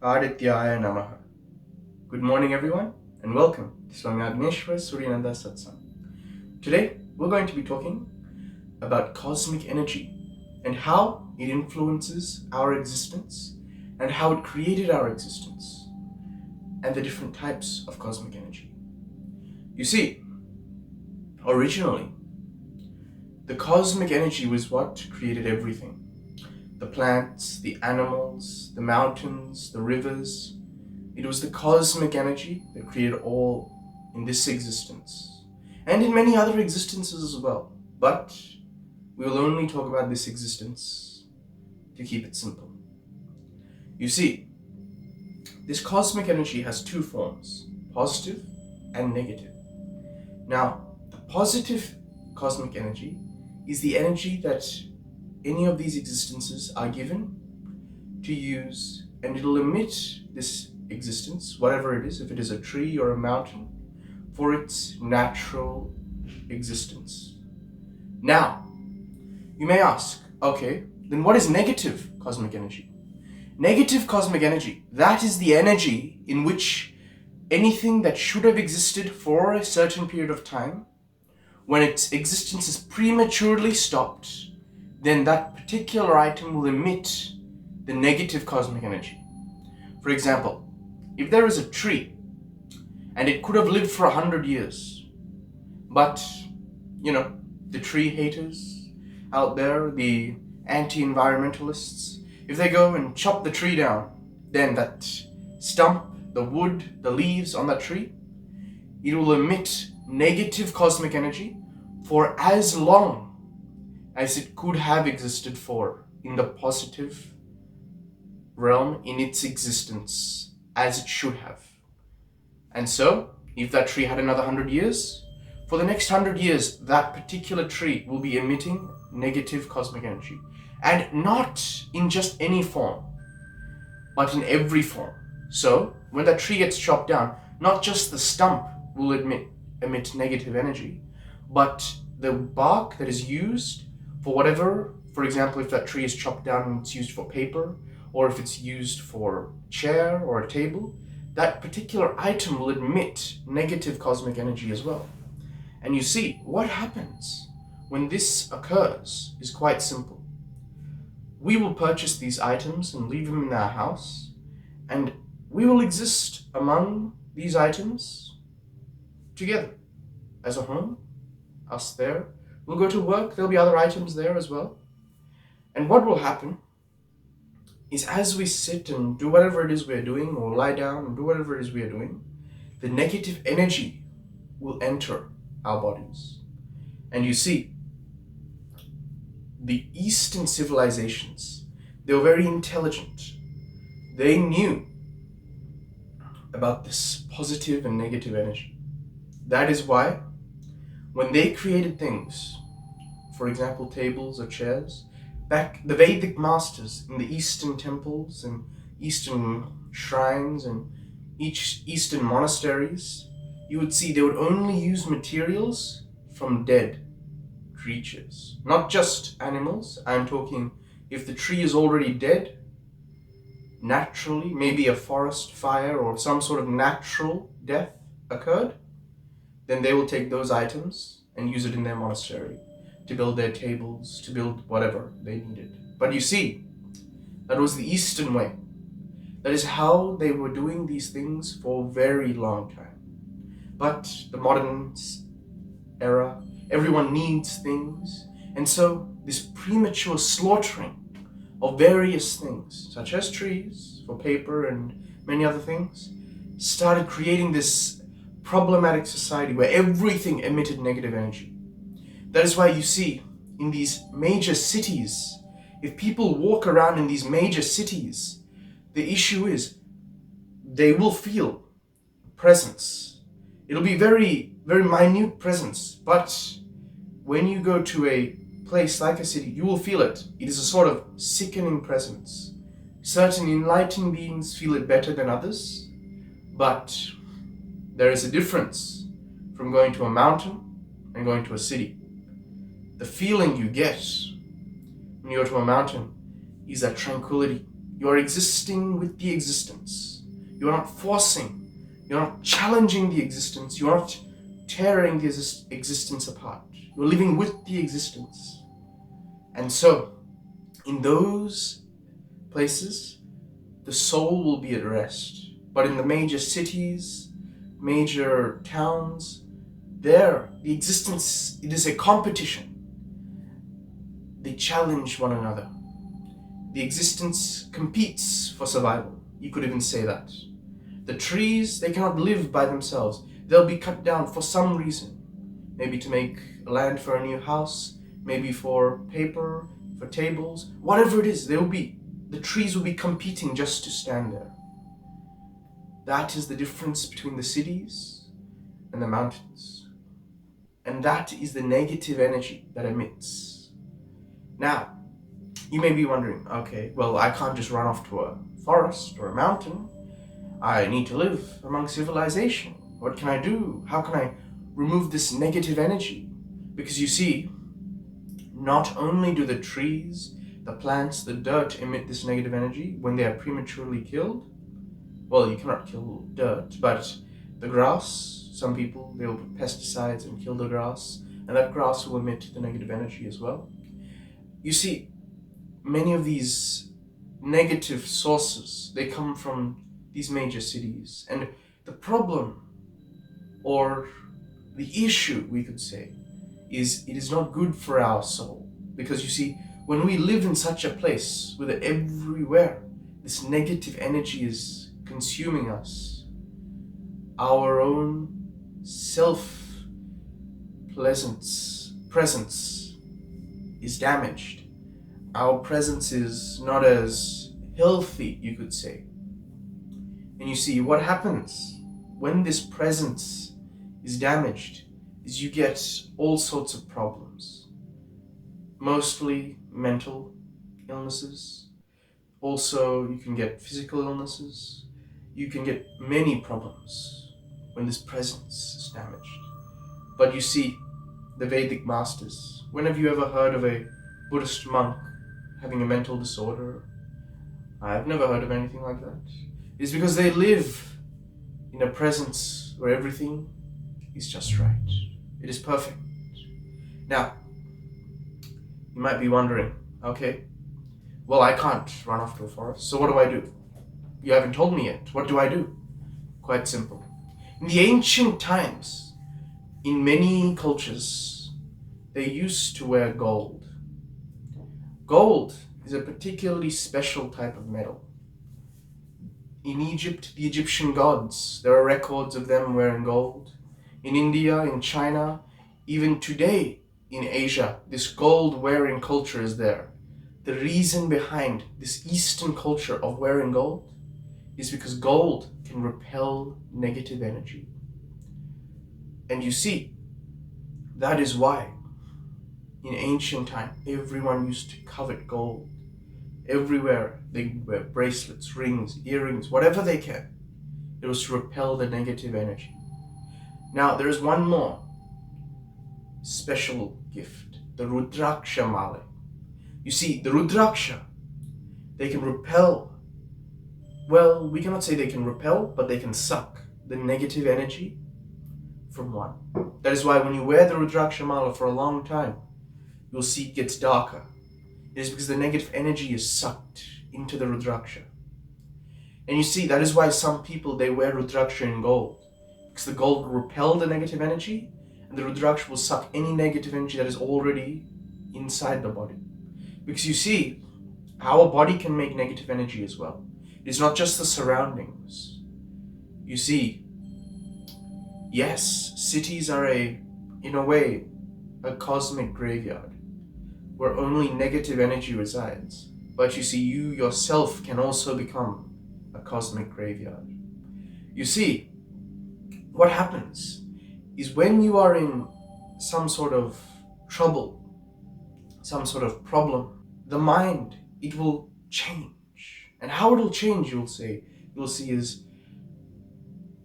Adityaya Namaha. Good morning, everyone, and welcome to Swami Agneshwar Suryananda Satsang. Today, we're going to be talking about cosmic energy and how it influences our existence and how it created our existence and the different types of cosmic energy. You see, originally, the cosmic energy was what created everything. The plants, the animals, the mountains, the rivers. It was the cosmic energy that created all in this existence and in many other existences as well. But we will only talk about this existence to keep it simple. You see, this cosmic energy has two forms, positive and negative. Now, the positive cosmic energy is the energy that any of these existences are given to use, and it'll emit this existence, whatever it is, if it is a tree or a mountain, for its natural existence. Now, you may ask, okay, then what is negative cosmic energy? Negative cosmic energy, that is the energy in which anything that should have existed for a certain period of time, when its existence is prematurely stopped, then that particular item will emit the negative cosmic energy. For example, if there is a tree and it could have lived for 100 years, but, the tree haters out there, the anti-environmentalists, if they go and chop the tree down, then that stump, the wood, the leaves on that tree, it will emit negative cosmic energy for as long as it could have existed for in the positive realm in its existence as it should have. And so, if that tree had another 100 years, for the next 100 years, that particular tree will be emitting negative cosmic energy. And not in just any form, but in every form. So, when that tree gets chopped down, not just the stump will emit negative energy, but the bark that is used for whatever, for example, if that tree is chopped down and it's used for paper, or if it's used for a chair or a table, that particular item will emit negative cosmic energy as well. And you see, what happens when this occurs is quite simple. We will purchase these items and leave them in our house, and we will exist among these items together as a home, us there. We'll go to work, there'll be other items there as well. And what will happen is as we sit and do whatever it is we're doing, or lie down and do whatever it is we are doing, the negative energy will enter our bodies. And you see, the Eastern civilizations, they were very intelligent. They knew about this positive and negative energy. That is why when they created things, for example, tables or chairs, back the Vedic masters in the Eastern temples and Eastern shrines and Eastern monasteries, you would see they would only use materials from dead creatures. Not just animals, I'm talking if the tree is already dead, naturally, maybe a forest fire or some sort of natural death occurred, then they will take those items and use it in their monastery to build their tables, to build whatever they needed. But you see, that was the Eastern way. That is how they were doing these things for a very long time. But the modern era, everyone needs things, and so this premature slaughtering of various things, such as trees for paper and many other things, started creating this problematic society where everything emitted negative energy. That is why you see in these major cities, if people walk around in these major cities, the issue is they will feel presence. It'll be very, very minute presence, but when you go to a place like a city, you will feel it. It is a sort of sickening presence. Certain enlightened beings feel it better than others, but there is a difference from going to a mountain and going to a city. The feeling you get when you go to a mountain is that tranquility, You are existing with the existence. You are not forcing, you're not challenging the existence, you're not tearing the existence apart. You're living with the existence. And so, in those places, the soul will be at rest. But in the major cities, major towns, there, the existence, it is a competition. They challenge one another. The existence competes for survival. You could even say that. The trees, they cannot live by themselves. They'll be cut down for some reason. Maybe to make land for a new house, maybe for paper, for tables, whatever it is, the trees will be competing just to stand there. That is the difference between the cities and the mountains. And that is the negative energy that emits. Now, you may be wondering, okay, well, I can't just run off to a forest or a mountain. I need to live among civilization. What can I do? How can I remove this negative energy? Because you see, not only do the trees, the plants, the dirt emit this negative energy when they are prematurely killed. Well, you cannot kill dirt, but the grass, some people, they'll put pesticides and kill the grass, and that grass will emit the negative energy as well. You see, many of these negative sources, they come from these major cities. And the problem, or the issue, we could say, is it is not good for our soul. Because you see, when we live in such a place where everywhere this negative energy is consuming us, our own presence is damaged. Our presence is not as healthy, you could say. And you see, what happens when this presence is damaged is you get all sorts of problems. Mostly mental illnesses. Also, you can get physical illnesses. You can get many problems when this presence is damaged. But you see, the Vedic masters, when have you ever heard of a Buddhist monk having a mental disorder? I've never heard of anything like that. It's because they live in a presence where everything is just right. It is perfect. Now, you might be wondering, okay, well, I can't run off to a forest, so what do I do? You haven't told me yet. What do I do? Quite simple. In the ancient times, in many cultures, they used to wear gold. Gold is a particularly special type of metal. In Egypt, the Egyptian gods, there are records of them wearing gold. In India, in China, even today in Asia, this gold-wearing culture is there. The reason behind this Eastern culture of wearing gold is because gold can repel negative energy. And you see, that is why in ancient time, everyone used to covet gold. Everywhere they wear bracelets, rings, earrings, whatever they can. It was to repel the negative energy. Now, there is one more special gift, the Rudraksha Mala. You see, the Rudraksha, they can repel, well, we cannot say they can repel, but they can suck the negative energy from one. That is why when you wear the Rudraksha Mala for a long time, you'll see it gets darker. It is because the negative energy is sucked into the Rudraksha. And you see, that is why some people, they wear Rudraksha in gold. Because the gold will repel the negative energy, and the Rudraksha will suck any negative energy that is already inside the body. Because you see, our body can make negative energy as well. It is not just the surroundings. You see, yes, cities are in a way, a cosmic graveyard where only negative energy resides. But you see, you yourself can also become a cosmic graveyard. You see, what happens is when you are in some sort of trouble, some sort of problem, the mind, it will change. And how it will change, you'll see, is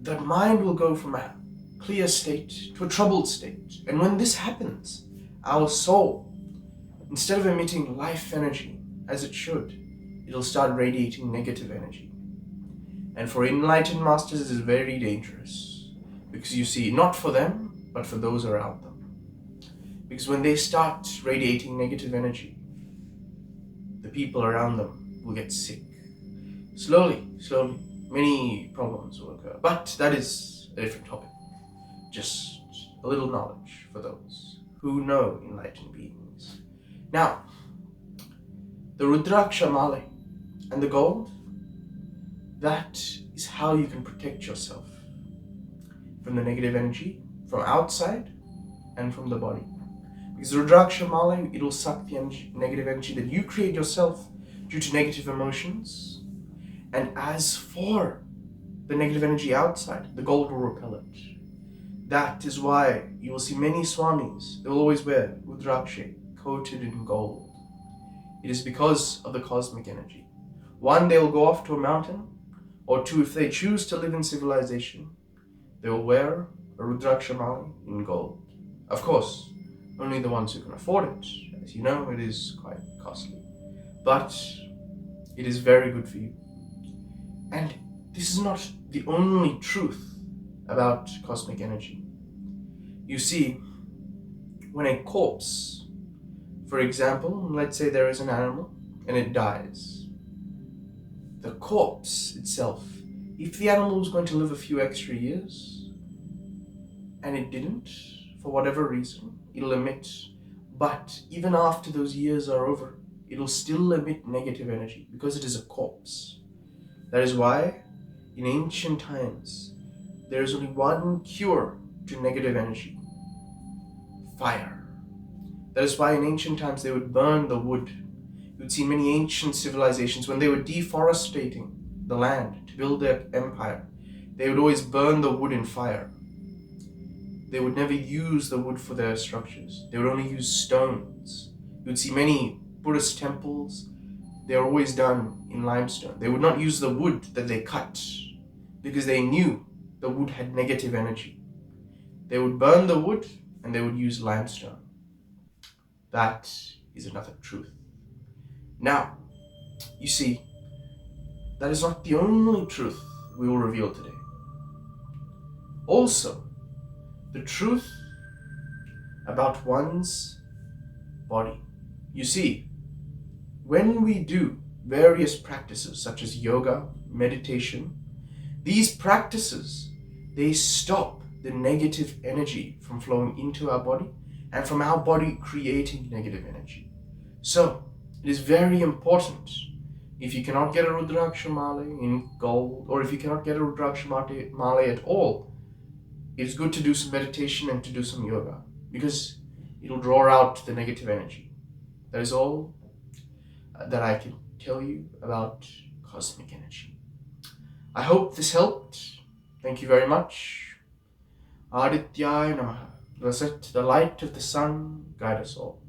the mind will go from a clear state to a troubled state. And when this happens, our soul, instead of emitting life energy as it should, it'll start radiating negative energy. And for enlightened masters, it is very dangerous. Because you see, not for them, but for those around them. Because when they start radiating negative energy, the people around them will get sick. Slowly, many problems will occur. But that is a different topic. Just a little knowledge for those who know enlightened beings. Now, the Rudraksha Mala and the gold, that is how you can protect yourself from the negative energy, from outside and from the body. Because Rudraksha Mala, it'll suck the negative energy that you create yourself due to negative emotions. And as for the negative energy outside, the gold will repel it. That is why you will see many swamis, they will always wear Rudraksha coated in gold. It is because of the cosmic energy. One, they will go off to a mountain, or two, if they choose to live in civilization, they will wear a Rudraksha Mala in gold. Of course, only the ones who can afford it. As you know, it is quite costly. But it is very good for you. And this is not the only truth about cosmic energy. You see, when a corpse, for example, let's say there is an animal and it dies, the corpse itself, if the animal was going to live a few extra years and it didn't, for whatever reason, it'll emit, but even after those years are over, it'll still emit negative energy because it is a corpse. That is why in ancient times there is only one cure to negative energy: fire. That is why in ancient times they would burn the wood. You would see many ancient civilizations, when they were deforesting the land to build their empire, they would always burn the wood in fire. They would never use the wood for their structures. They would only use stones. You would see many Buddhist temples, they are always done in limestone. They would not use the wood that they cut because they knew the wood had negative energy. They would burn the wood and they would use limestone. That is another truth. Now, you see, that is not the only truth we will reveal today. Also, the truth about one's body. You see, when we do various practices such as yoga, meditation, these practices, they stop the negative energy from flowing into our body and from our body creating negative energy. So, it is very important, if you cannot get a Rudraksha Mala in gold, or if you cannot get a Rudraksha Mala at all, it is good to do some meditation and to do some yoga, because it'll draw out the negative energy. That is all that I can tell you about cosmic energy. I hope this helped. Thank you very much. Adityaya Namaha. Let the light of the sun guide us all.